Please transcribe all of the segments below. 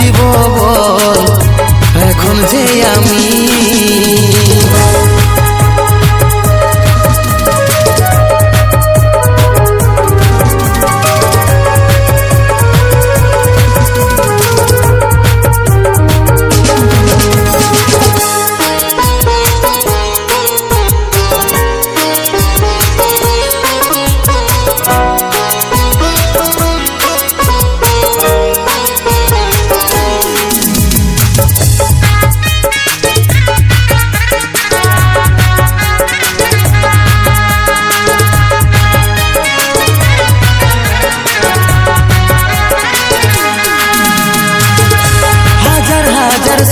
বাঁচিব বল এখন যে আমি।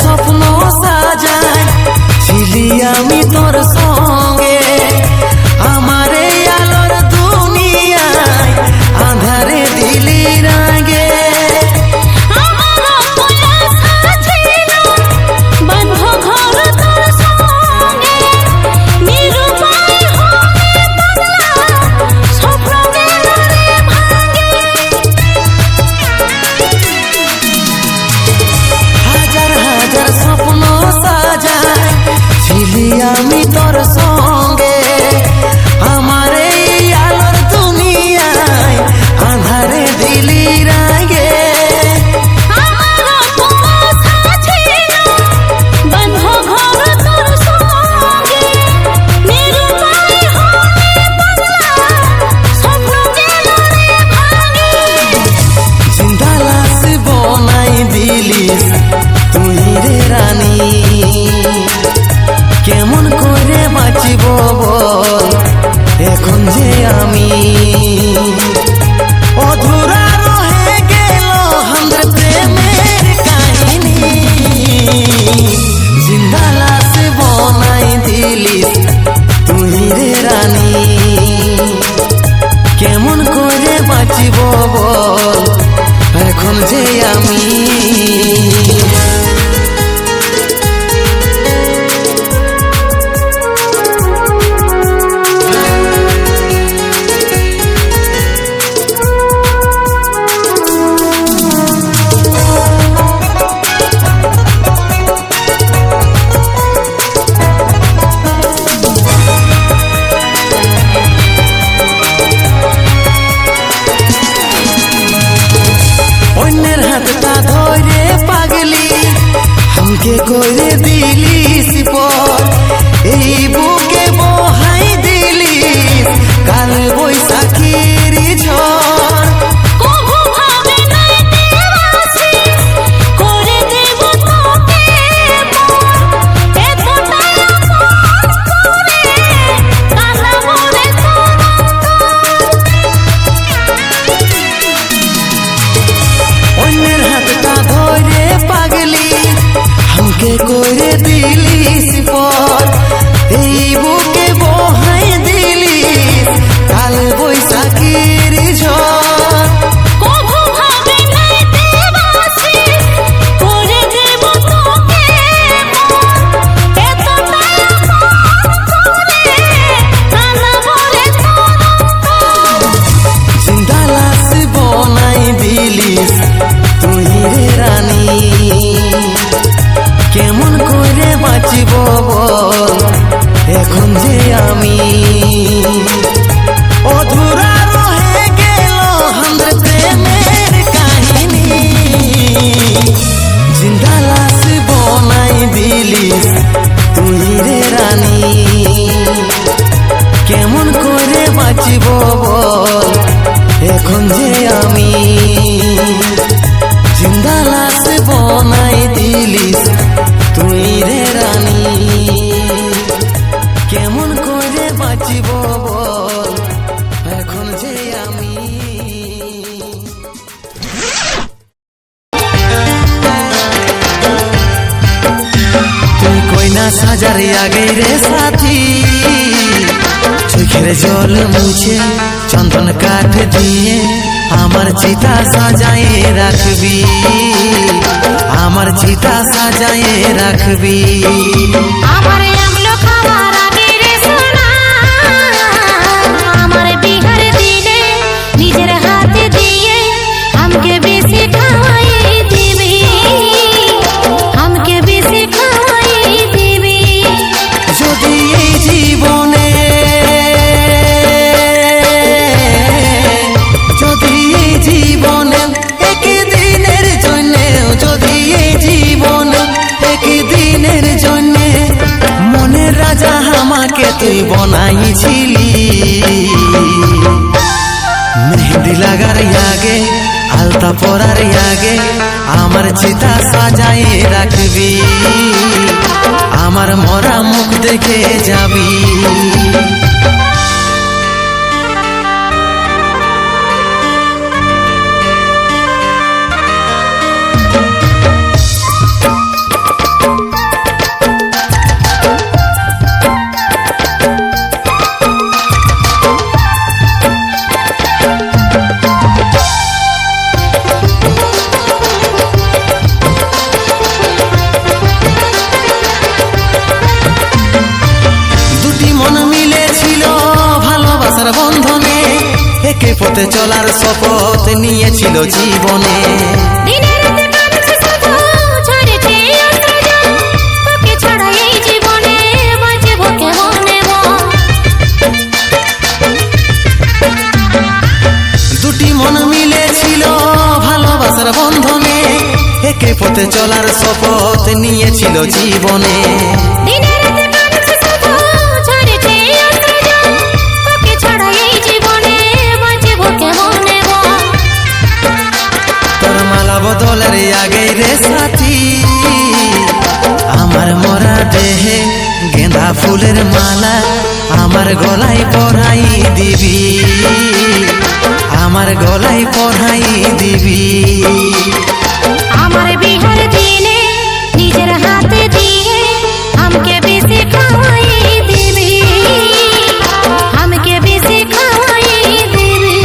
স্বপ্ন সাজাই ছিলি আমি তোর সঙ্গে, আমার এই আলোর দুনিয়ায় আঁধারে দিলি রাগে। আমি তোর সঙ্গে, আমার এই আলোর দুনিয়ায় আঁধারে দিলি রাগে। জিন্দা লাশ বনাই দিলিস তুই রে রানী, কেমন করে বাঁচিব বল এখন যে আমি। অধুরা রয়ে গেল আমাদের প্রেমের কাহিনী, জিন্দা লাশ বনাই দিলিস তুই রে রানী, কেমন করে বাঁচিব বল এখন যে আমি। অন্যের হাতটা ধরে পাগলি हमके করে দিলিস পর, এই বুকে বহাই দিলিস কাল বৈশাখীর ঝড়। অন্যের হাতটা ধরে পাগলি हमके করে দিলিস পর, এই বুকে বহাই দিলিস কাল বৈশাখীর ঝড়। জিন্দা লাশ বনাই দিলিস তুই রে রানী, কেমন করে বাঁচিব বল এখন যে আমি। অধুরা রয়ে গেল আমাদের প্রেমের কাহিনী, জিন্দা লাশ বনাই দিলিস তুই রে রানী, কেমন করে বাঁচিব বল এখন যে আমি। জিন্দা লাশ বনাই দিলিস তুই রে রানী, কেমন করে বাঁচিব বল এখন যে আমি। তুই কইনা সাজার আগে রে সাথী, চোখের জল মুছে চন্দন কাঠ দিয়ে আমার চিতা সাজায়ে রাখবি, আমার চিতা সাজায়ে রাখবি। আমার আমলো খাওয়ার আগে রে সোনা, আমার বিহার দিনে নিজের হাতে দিয়ে আমাকে বেশি খাওয়াই দিবি। পরার আগে আমার চিতা সাজাই রাখবি, আমার মরা মুখ দেখে যাবি। একে পথে চলার শপথ নিয়েছিল জীবনে। দুটি মন মিলেছিল ভালোবাসার বন্ধনে, একে পথে চলার শপথ নিয়েছিল জীবনে। বদলের আগে রে সাথী আমার মরা দেহে গেঁদা ফুলের মালা আমার গলায় পরাই দিবি, আমার গলায় পরাই দিবি। আমার বিহার দিনে নিজের হাতে দিয়ে আমাকে বেশি খাওয়াই দিবি, আমাকে বেশি খাওয়াই দিবি।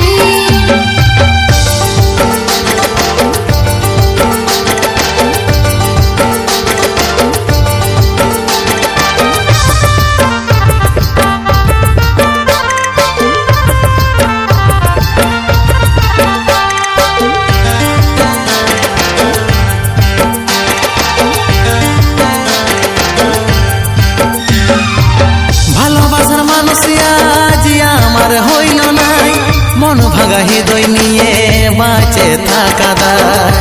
মন ভাঙা হৃদয় নিয়ে বাঁচে থাকা দায়।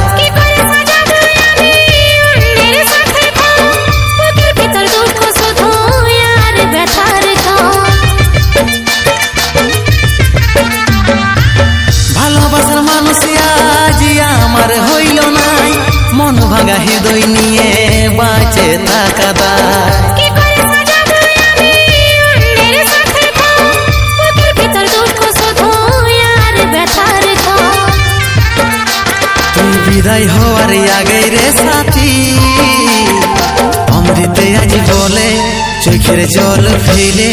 ভালোবাসার মানুষ আজ আমার হইল নাই, মন ভাঙা হৃদয় নিয়ে বাঁচে থাকা দায়। বিদায় হওয়ার আগে রে সাথী অমৃতে আজ বলে চোখের জল ফেলে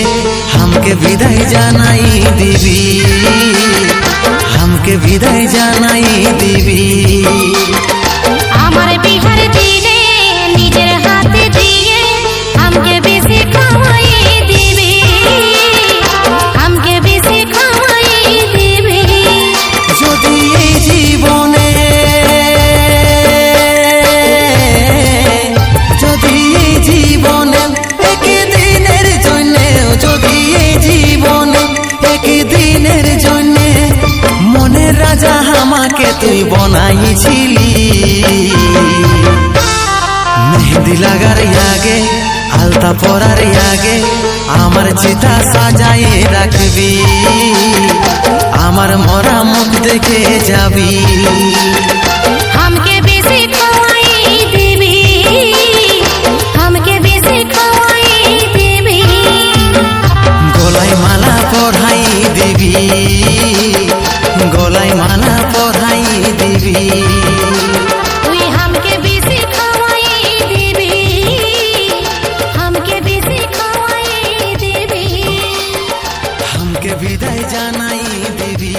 हमके বিদায় জানাই দিবি, हमके বিদায় জানাই দিবি। আমার বিহার দিনে নিজের হাতে দিয়ে আমাকে বেশি খাওয়াই দিবি, আমাকে বেশি খাওয়াই দিবি। যদি এই জীবনে একদিনের জন্য, যদি এই জীবনে একদিনের জন্য মনের রাজা আমাকে তুই বনাইছিলি, মেহেন্দি লাগার আগে আলতা পরার আগে আমার চিতা সাজাই রাখবি, আমার মরা মুখ দেখে যাবি। আমাকে বেশি খাওয়াই দিবি, আমাকে বেশি খাওয়াই দিবি। গলায় মালা পরাই দিবি, গলায় মালা পরাই দিবি। তুই আমাকে বেশি খাওয়াই দিবি, আমাকে বেশি খাওয়াই দিবি। हमके বিদায় জানাই দিবি,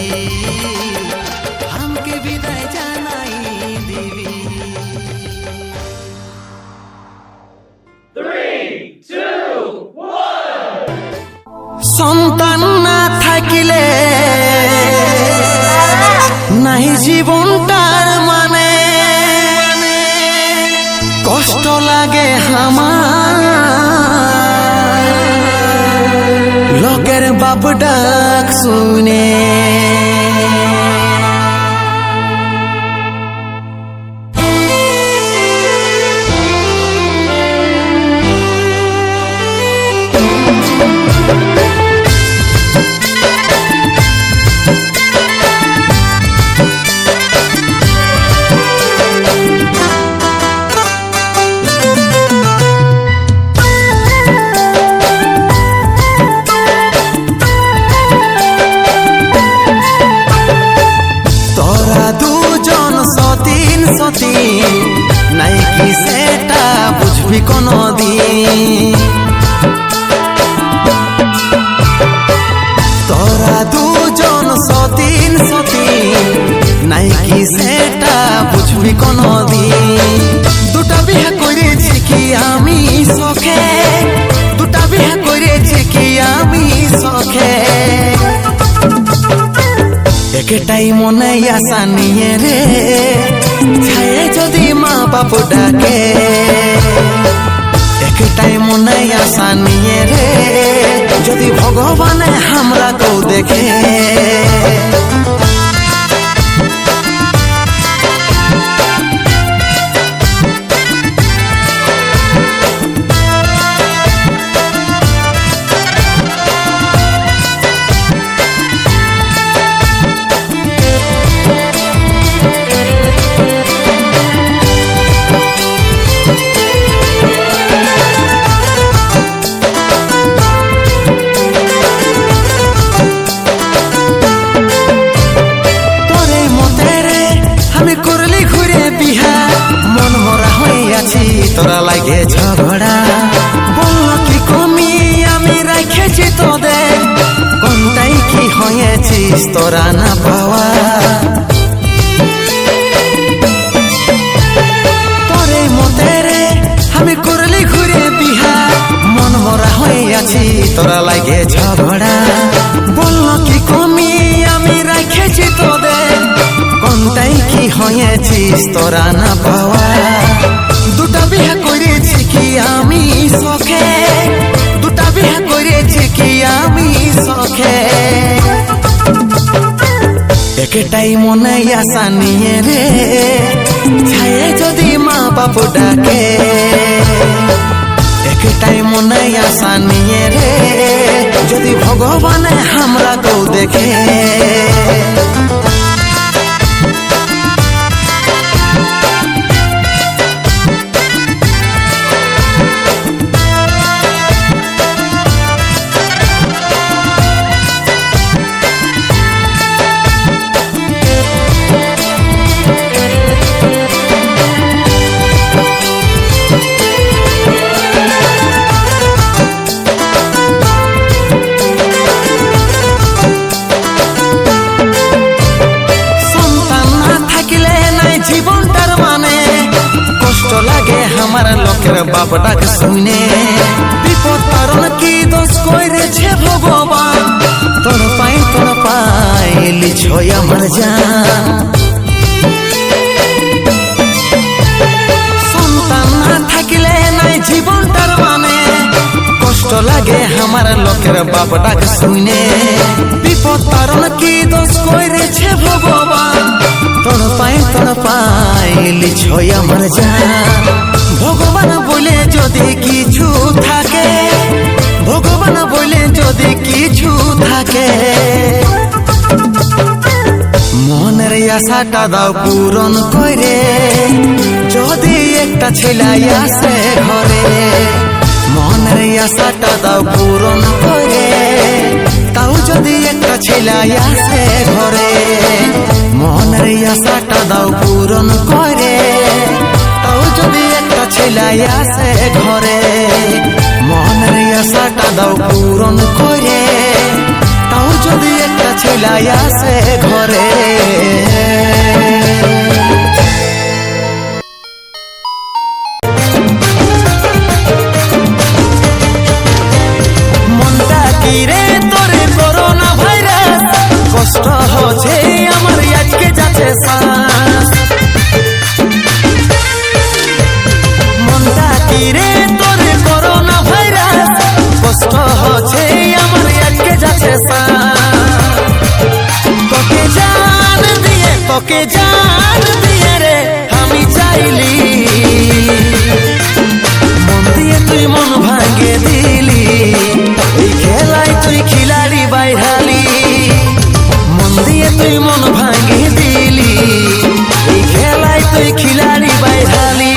हमके বিদায় জানাই দিবি। 3, 2, 1 সন্তান না থাকিলে নাই জীবনটার মানে, কষ্ট লাগে আমার লোকের বাপ ডাক শুনে। নাই কি সেটা বুঝবি কোনদিন। তোরা দুজন সতীন সতীন নাই কি সেটা বুঝবি কোনদিন। দুটা বিয়ে করেছি কি আমি শখে, দুটা বিয়ে করেছি কি আমি শখে। একটাই মনে আশা নিয়ে রে ছায়ে যদি মা বাপ ডাকে। একটাই মনে আশা নিয়ে রে যদি ভগবানে আমরা কেউ দেখে। তোরা লাগে ঝগড়া বলল কি কমি আমি রাখেছি তোদের, কোনটাই কি হয়েছিস তোরা না পাওয়া। তোরে মতে রে আমি করলি ঘুরে বিহা, মন মরা হয়ে আছি তোরা লাগে ঝগড়া বলল কি কমি আমি রাখেছি তোদের, কোনটাই কি হয়েছিস তোরা না পাওয়া। দুটা বিয়ে করেছি কি আমি শখে, দুটা বিয়ে করেছি কি আমি শখে। একটাই মনে আশা নিয়ে রে ছায়ে যদি মা বাপ ডাকে। একটাই মনে আশা নিয়ে রে যদি ভগবানে আমরা কেউ দেখে। আমার লোকের বাপ ডাক শুনে বিপদ কারণ কি দোষ করেছে ভগবান, তোর পাই লিছই আমার জান। সন্তান না থাকিলে নাই জীবনটার মানে, কষ্ট লাগে আমার লোকের বাপ ডাক শুনে বিপদ কারণ কি দোষ করেছে ভগবান, তোর পাই লিছই আমার জান। ভগবান বলে যদি কিছু থাকে, ভগবান বলে যদি কিছু থাকে, মনের আশাটা দাও পূরণ করে যদি একটা ছেলে আসে ঘরে। মনের আশাটা দাও পূরণ করে তাও যদি একটা ছেলে আসে ঘরে। মনের আশাটা দাও পূরণ করে তাও যদি একটা ছেলে আসে ঘরে। মনের আশাটা দাও পূরণ করে তাও যদি একটা ছেলে আসে ঘরে। মনটা কি রে তোরে করোনা ভাইরাস, কষ্ট হচ্ছে আমার আজকে যাচ্ছে শ্বাস। মনটা কি রে তোরে করোনা ভাইরাস, কষ্ট হচ্ছে আমার আজকে যাচ্ছে শ্বাস। তোকে জান দিয়ে রে আমি চাইলি, মন দিয়ে তুই মন ভাঙে দিলি। এই খেলায় তুই খিলাড়ি বাইরালি, মন দিয়ে তুই মন ভাঙে দিলি। এই খেলায় তুই খিলাড়ি বাইরালি।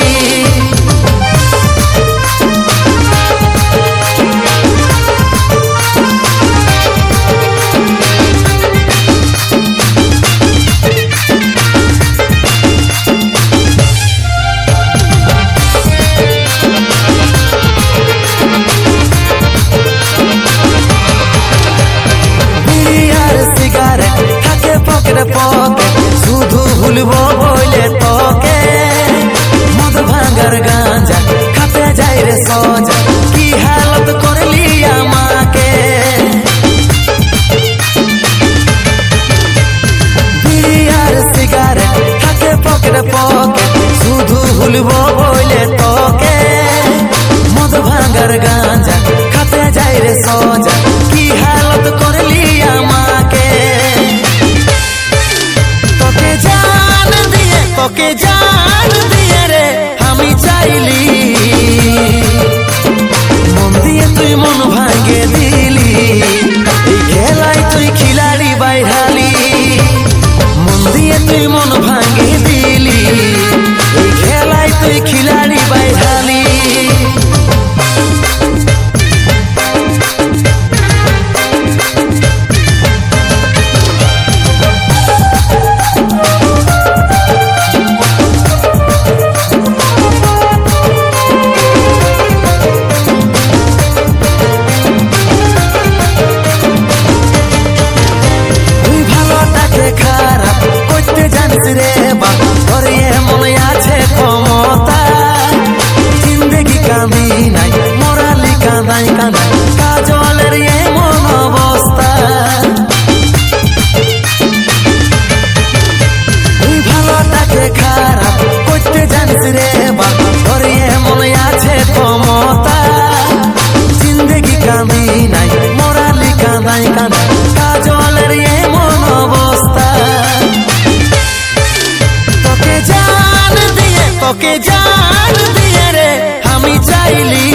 জান দিয়ে রে আমি চাইলি,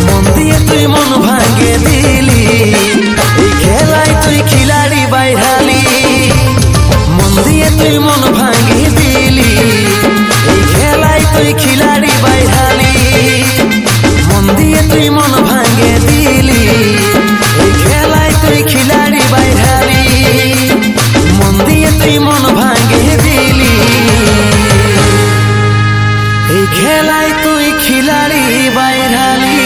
মন দিয়ে তুই মন ভাঙে দিলি, এই খেলায় তুই খিলাড়ি বাইরালি, মন দিয়ে তুই মন ভাঙে দিলি, এই খেলায় তুই খিলাড়ি বাইরালি, মন দিয়ে তুই মন ভাঙে দিলি, এই খেলায় তুই খিলাড়ি বাইরালি, মন দিয়ে তুই মন ভাঙে দিলি, এই খেলায় তুই খিলাড়ি বাইরালি।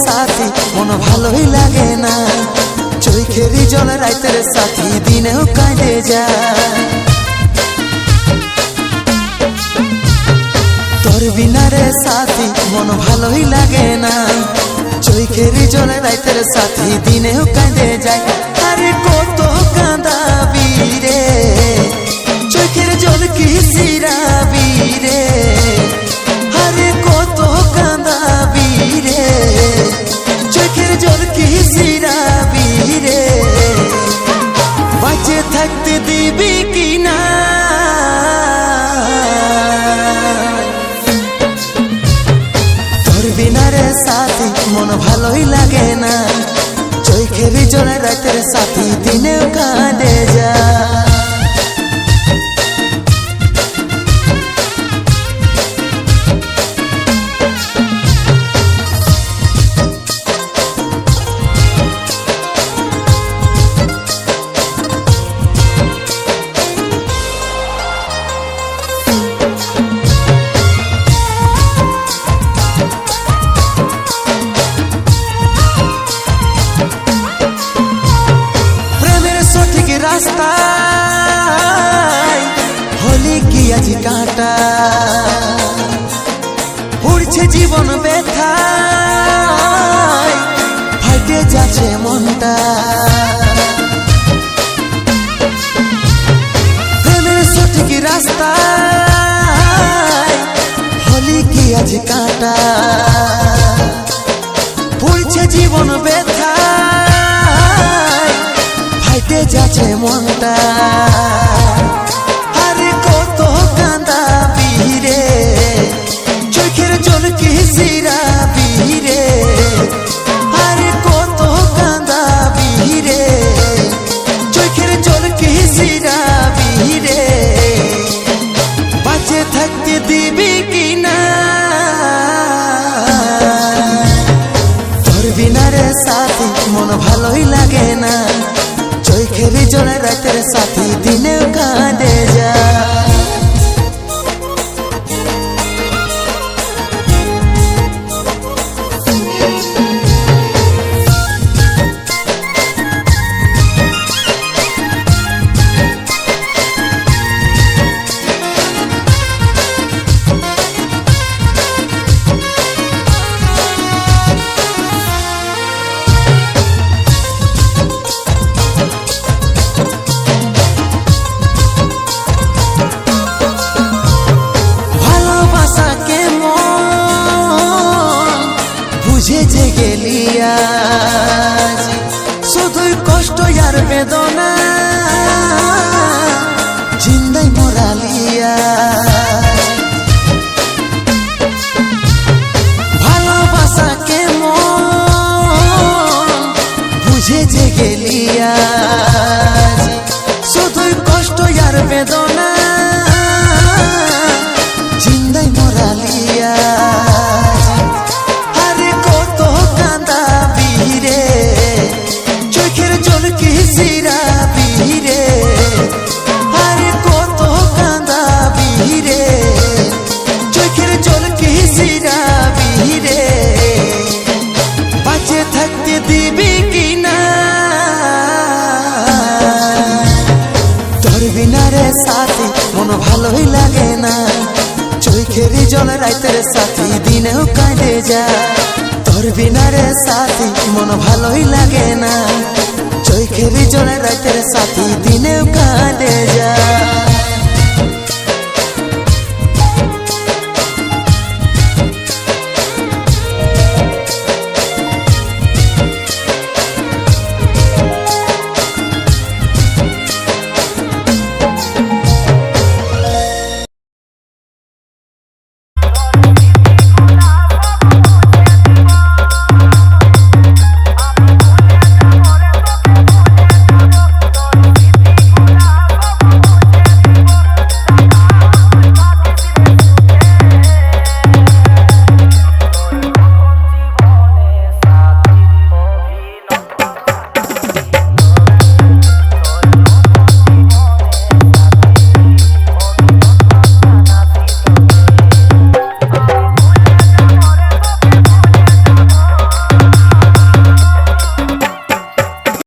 সাথী মন ভালোই লাগে না, চোখেরই জল রাইতের সাথী দিনেও কাঁদে যায়, তোর বিনা রে সাথী মন ভালোই লাগে না, চোখেরই জল রাইতের সাথী দিনেও কাঁদে যায়, আরে কত কাঁদাবি রে চোখের জল কি সিরাবি রে, আরে কত কাঁদাবি রে চোখের জল কি সিরাবি রে, বাঁচে থাকতে দিবি কি না, তোর বিনা রে সাথী মন ভালোই লাগে না, চোখের জল রাতের সাথী দিনেও কাঁদে যায়। রাস্তায় হলি কি আজ কাঁটা, উড়ছে জীবন ব্যথায় ফাইটে যাচ্ছে মনটা, প্রেমের সঠিক রাস্তায় হলি কি আজ কাঁটা, উড়ছে জীবন ব্যথায় ফাইটে যাচ্ছে মনটা, আরে কত কাঁদাবি রে চোখের জল কি সিরাবি রে, আরে কত কাঁদাবি রে চোখের জল কি সিরাবি রে, বাঁচে থাকতে দিবি কি না, তোর বিনা রে সাথী মন ভালোই লাগে না, চোখের জল রাতের সাথী দিনেও কাঁদে যায়। বুঝে গেলিয়া শুধুই কষ্ট আর বেদনা জিন্দাই মোরালিয়া, ভালোবাসা কেমন বুঝে গেলিয়া শুধুই কষ্ট আর বেদনা জিন্দাই মোরালিয়া, চোখের জল কি সিরাবি যা তোর বিনা রে সাথী মন ভালোই লাগে না চৈখেরি জলে রাতের সাথী দিনেও কাটে যা